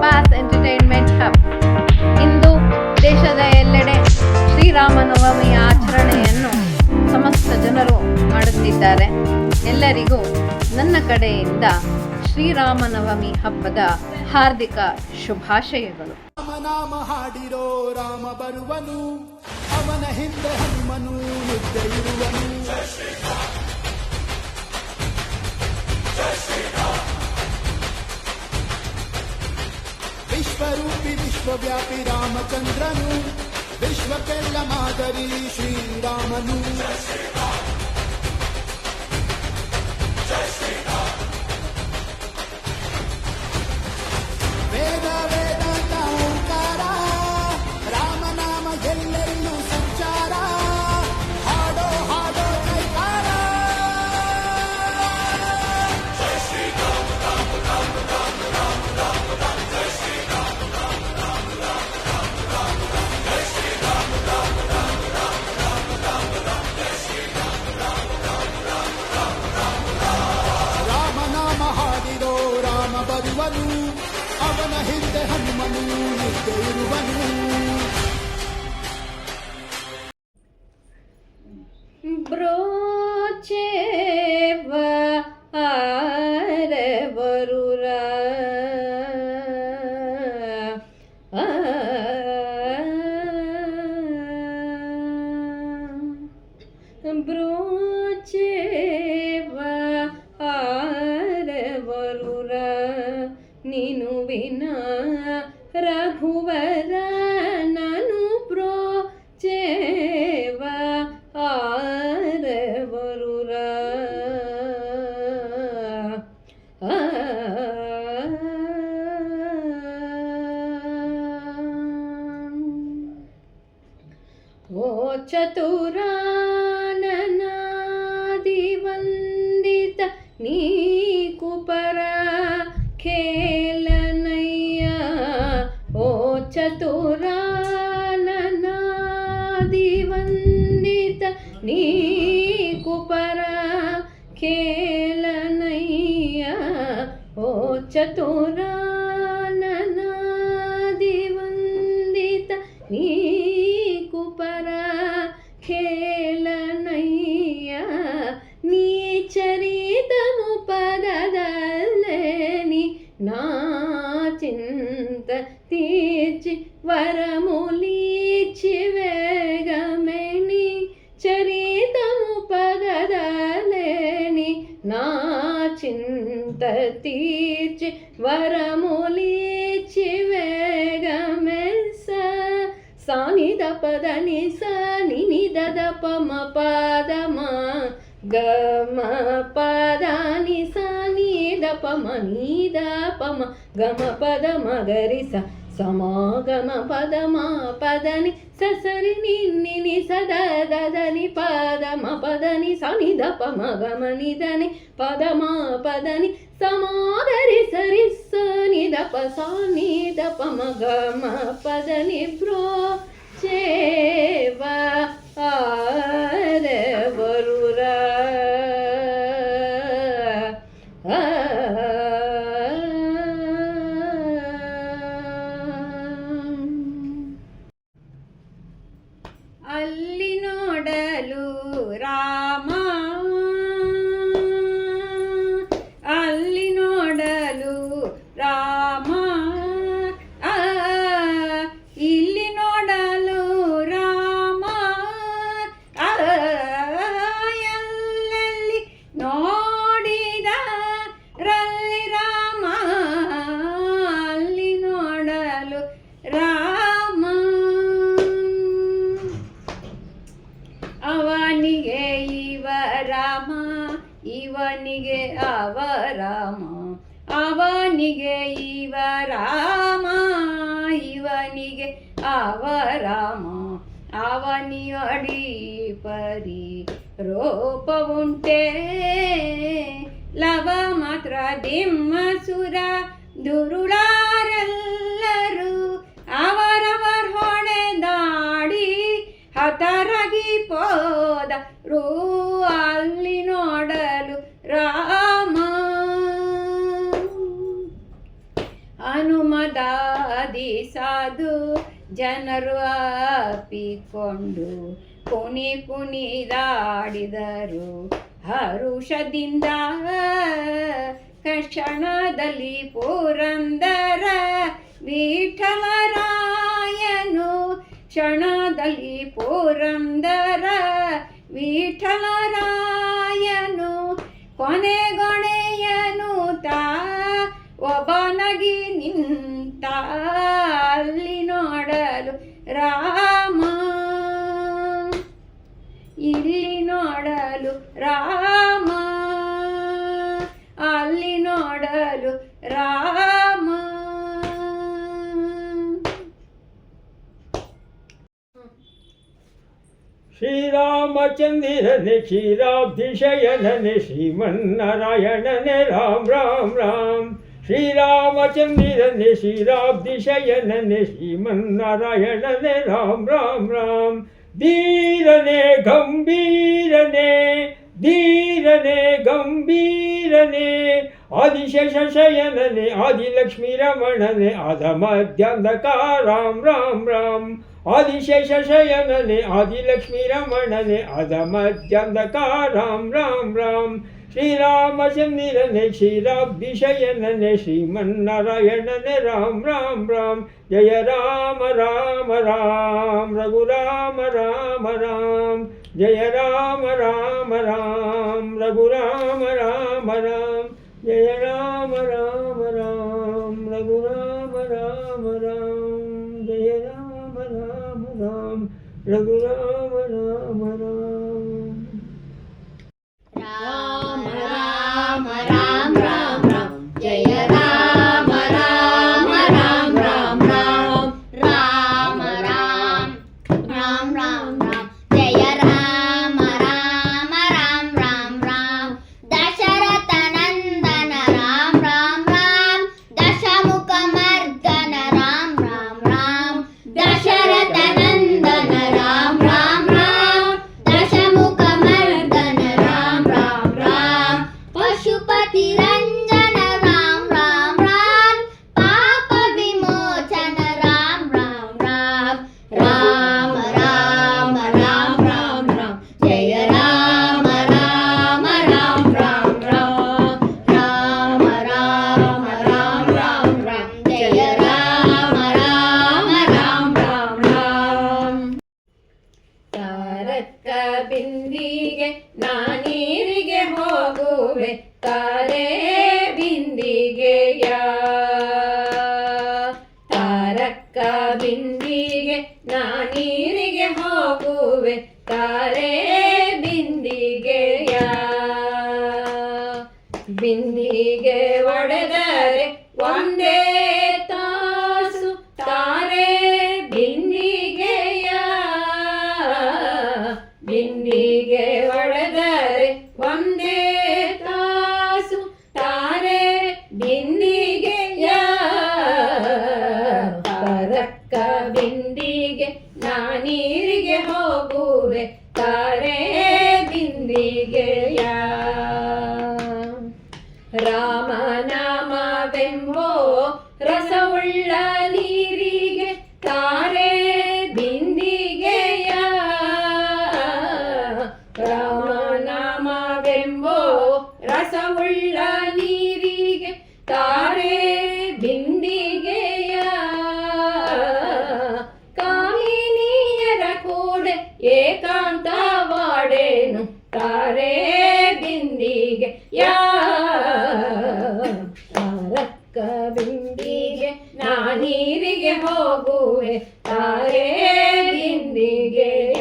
Mass entertainment hub. ಇಂದು ದೇಶದ ಎಲ್ಲೆಡೆ ಶ್ರೀರಾಮನವಮಿಯ ಆಚರಣೆಯನ್ನು ಸಮಸ್ತ ಜನರು ಮಾಡುತ್ತಿದ್ದಾರೆ. ಎಲ್ಲರಿಗೂ ನನ್ನ ಕಡೆಯಿಂದ ಶ್ರೀರಾಮನವಮಿ ಹಬ್ಬದ ಹಾರ್ದಿಕ ಶುಭಾಶಯಗಳು. ರಾಮನಾಮ ಹಾಡಿರೋ ರಾಮ ಬರುವನು, ಅವನ ಹಿಂದೆ ಹನುಮನು ನಿತ್ಯ ಇರುವನು. ವಿಶ್ವರೂಪಿ ವಿಶ್ವವ್ಯಾಪಿ ರಾಮಚಂದ್ರನು, ವಿಶ್ವಕ್ಕೆಲ್ಲ ಮಾದರಿ ಶ್ರೀರಾಮನು. ವೇದ ವೇದಾಂತ ಓಂಕಾರ, ರಾಮನಾಮ ಎಲ್ಲೆಲ್ಲೂ ಸಂಚಾರ. ಹಾಡೋ ಹಾಡೋ ಜೈಕಾರ. ರಾಮನಾಮ ಹಾಡಿರೋ ರಾಮ ಬರುವನು, ಅವನ ಹಿಂದೆ ಹನುಮನು ನಿತ್ಯ ಇರುವನು. ಬ್ರೋಚೇವ ಆರವರುರ ಬ್ರೋಚೇವ ಆರವರುರ ನೀನು ವಿನ ರಘುವರ ನನು ಬ್ರೋಚೇವ ಆರವರುರ ಓ ಚತುರಾನನಾದಿವಂದಿತ ನೀ ಕುಪರ ಖೇಲನಯ್ಯ. ಓ ಚತುರಾನನಾದಿವಂದಿತ ನೀ ಕುಪರ ಖೇಲನಯ್ಯ. ಓ ಚತುರಾನನಾದಿವಂದಿತ ನೀ ಕುಪರ ಖೇಲನಯ್ಯ. ನೀ ಚರಿತಮು ಪದದಲ್ಲೇನಿ ನಾಚಿಂತ ತೀರ್ಚಿ ವರಮುಲೀಚಿ ವೇಗಮೆನಿ. ಚರಿತಮು ಪದದಲ್ಲೇನಿ ನಾಚಿಂತ ತೀರ್ಚಿ ವರಮುಲೀಚಿ ವೇಗಮೆಸ. ಸಾನಿದ ಪದ ನಿ ಸ ನಿ ದ ಪ ಮ ಪದ ಮ ಗ ಮ ಪದ ನಿ ಸ ನಿ ದ ಪ ಮ ನಿ ದ ಪ ಮ ಗ ಮ ಪದ ಮ ಗರಿ ಸ ಸಮಾಗಮ ಪದ ಮ ಪದ ನಿ ಸ ಸರಿ ನಿ ನಿ ನಿ ಸ ದ ದ ದ ನಿ ಪದ ಮ ಪದ ನಿ ಸ ನಿ ದ ಪ ಮ ಗ ಮ ನಿ ದ ನಿ ಪದ ಮ ಪದ ನಿ ಸಮಾಗರಿ ಸರಿ ಸ ನಿ ದ ಪ ಸ ನಿ ದ ಪ ಮ ಗ ಮ ಪದ ನಿ ಬ್ರೋ ಚೇವ ಆರವರುರ ಅಲ್ಲಿ ನೋಡಲು ರಾಮ, ಅಲ್ಲಿ ನೋಡಲು ರಾಮ, ಇಲ್ಲಿ ನೋಡಲು ರಾಮ. ಎಲ್ಲೆಲ್ಲಿ ನೋಡಿದ ರಲ್ಲಿ ರಾಮ, ಅಲ್ಲಿ ನೋಡಲು ರಾಮ. ಅವನಿಗೆ ಇವ ರಾಮ, ಇವನಿಗೆ ಅವ ರಾಮ. ಅವನಿಗೆ ಇವ ರಾಮ, ಇವನಿಗೆ ಅವ ರಾಮ. ಅವನಿಯಡಿ ಪರಿ ರೂಪವುಂಟೆ, ಲವ ಮಾತ್ರ ದಿಮ್ಮಸುರ ದುರುಳಾರೆಲ್ಲರೂ ಅವರವರ ಹೊಣೆದಾಡಿ ಹತರಾಗಿ ಹೋದರು. ಅಲ್ಲಿ ನೋಡಲು ರಾಮ ಹನುಮದ ಸಾಧು ಜನರು ಅಪ್ಪಿಕೊಂಡು ಕುಣಿದಾಡಿದರು ಹರುಷದಿಂದ. ಕ್ಷಣದಲ್ಲಿ ಪುರಂದರ ವಿಠಲರಾಯನು, ಕ್ಷಣದಲ್ಲಿ ಪುರಂದರ ವಿಠಲರಾಯನು ಕೊನೆಗೊಣೆಯನು ಒಬ್ಬನಾಗಿ ನಿಂತ. ಅಲ್ಲಿ ನೋಡಲು ರಾಮ, ಇಲ್ಲಿ ನೋಡಲು ರಾಮ, ಅಲ್ಲಿ ನೋಡಲು ರಾಮ. ಶ್ರೀರಾಮಚಂದಿರನೆ ಕ್ಷೀರಾಬ್ಧಿಶಯನನೆ ಶ್ರೀಮನ್ನಾರಾಯಣನೆ ರಾಮ್ ರಾಮ್ ರಾಮ್. ಶ್ರೀರಾಮಚಂದಿರನೆ ಕ್ಷೀರಾಬ್ಧಿಶಯನನೆ ಶ್ರೀಮನ್ನಾರಾಯಣನೆ ರಾಮ್ ರಾಮ್ ರಾಮ್. ಧೀರನೆ ಗಂಭೀರನೆ ಧೀರನೆ ಗಂಭೀರನೆ ಆದಿಶೇಷಶಯನನೆ ಆದಿಲಕ್ಷ್ಮೀ ರಮಣನೆ ಆದ ಮಧ್ಯಾಂಧಕ ರಾಮ್ ರಾಮ್ ರಾಮ್. ಆದಿಶೇಷಶಯನನೆ ಆದಿಲಕ್ಷ್ಮೀ ರಮಣನೆ ಆದ ಮಧ್ಯಾಂಧಕ ರಾಮ್ ರಾಮ್ ರಾಮ್. ಶ್ರೀರಾಮಚಂದಿರನೆ ಕ್ಷೀರಾಬ್ಧಿಶಯನನೆ ಶ್ರೀಮನ್ನಾರಾಯಣನೆ ರಾಮ್ ರಾಮ್ ರಾಮ್. ಜಯ ರಾಮ ರಾಮ ರಾಮ ರಘುರಾಮ ರಾಮ ರಾಮ. ಜಯ ರಾಮ ರಾಮ ರಾಮ ರಘುರಾಮ ರಾಮ ರಾಮ. ಜಯ ರಾಮ ರಾಮ ರಾಮ ರಘುರಾಮ ರಾಮ ರಾಮ. ಜಯ ರಾಮ ರಾಮ ರಾಮ ರಘುರಾಮ ರಾಮ ರಾಮ. ರಾಮ ರಾಮ ರಾಮ ರಾಮ ರಾಮ. ಜಯ ರಾಮ ರಾಮ ರಾಮ ರಾಮ ರಾಮ. ರಾಮ ರಾಮ ರಾಮ ರಾಮ ರಾಮ. ಜಯ ರಾಮ ರಾಮ ರಾಮ ರಾಮ ರಾಮ. ದಶರಥ ನಂದನ ರಾಮ ರಾಮ ರಾಮ. ದಶಮುಖ ಮರ್ದನ ರಾಮ ರಾಮ ರಾಮ. ದಶರಥ ನಂದನ ರಾಮ ರಾಮ ರಾಮ. ದಶಮುಖ ಮರ್ದನ ರಾಮ ರಾಮ ರಾಮ. ಪಶುಪತಿ ರಂಜನ ರಾಮ ರಾಮ ರಾಮ. ಪಾಪ ವಿಮೋಚನ ರಾಮ ರಾಮ ರಾಮ. ರಾಮ ರಾಮ ರಾಮ ರಾಮ ರಾಮ. ಜಯ ರಾಮ ರಾಮ ರಾಮ ರಾಮ ರಾಮ. ರಾಮ ರಾಮ ರಾಮ ರಾಮ ರಾಮ. ಜಯ ರಾಮ ರಾಮ ರಾಮ ರಾಮ ರಾಮ. ತಾರಕ ಬಿಂದಿಗೆ ನಾನೀರಿಗೆ ಹೋಗುವೆ ತಾರೆ ಬಿಂದಿಗೆಯ. ತಾರಕ ಬಿಂದಿಗೆ ನಾನೀರಿಗೆ ಹೋಗುವೆ ತಾರೆ ಬಿಂದಿಗೆಯ. ಬಿಂದಿಗೆ ಒಡೆದರೆ ಒಂದೇ ತಾಸು ತಾರೆ ಬಿಂದಿಗೆಯ. ಬಿಂದಿಗೆ ಒಡೆದರೆ ಒಂದೇ ತಾಸು ತಾರೆ ಬಿಂದಿಗೆಯ. ತಾರಕ ಬಿಂದಿಗೆ ನಾನೀರಿಗೆ ಹೋಗುವೆ ತಾರೆ ಬಿಂದಿಗೆಯ. ರಾಮನಾಮವೆಂಬೋ ರಸವುಳ್ಳ ನೀರಿಗೆ ತಾರೆ ಬಿಂದಿಗೆಯ. ರಾಮನಾಮವೆಂಬೋ ರಸವುಳ್ಳ ನೀರಿಗೆ ತಾರೆ ಬಿಂದಿಗೆಯ. ಕಾಮಿನಿಯರ ಕೂಡೆ ಏಕಾಂತವಾಡೇನು ತಾರೆ ಬಿಂದಿಗೆಯ. ತಾರಕ ಬಿಂದಿಗೆ ನಾನೀರಿಗೆ ಹೋಗುವೆ ತಾರೆ ಬಿಂದಿಗೆಯ.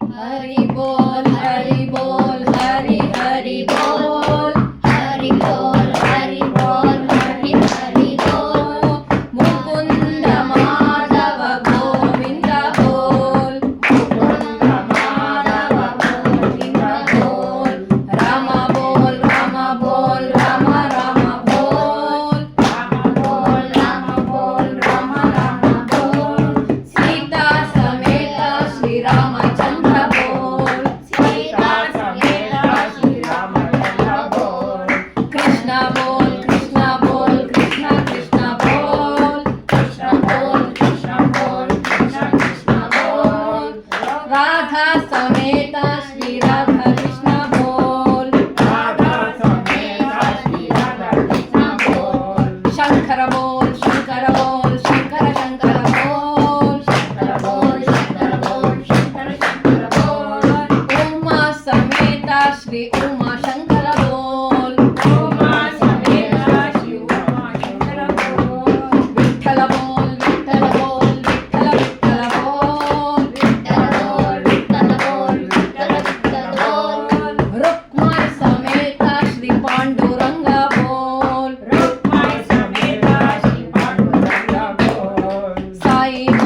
ಹರಿ ಬೋಲ್ ಹರಿ ಬೋಲ್ ಹರಿ ಹರಿ ಬೋಲ್. ಹರಿ ಬೋಲ್ ಹರಿ ಬೋಲ್ ಹರಿ ಹರಿ ಬೋಲ್. ಮುಕುಂದ ಮಾಧವ ಗೋವಿಂದ ಬೋಲ್. ಮುಕುಂದ ಮಾಧವ ಗೋವಿಂದ ಬೋಲ್. ರಾಮ ಬೋಲ್ ರಾಮ ಬೋಲ್ ರಾಮ ರಾಮ ಬೋಲ್. ರಾಮ ಬೋಲ್ ರಾಮ ಬೋಲ್ ರಾಮ ರಾಮ ಬೋಲ್. ಸೀತಾ ಸಮೇತ ಶ್ರೀರಾಮಚಂದ್ರ ಬೋಲ್. ಸೀತಾ ಹರಿ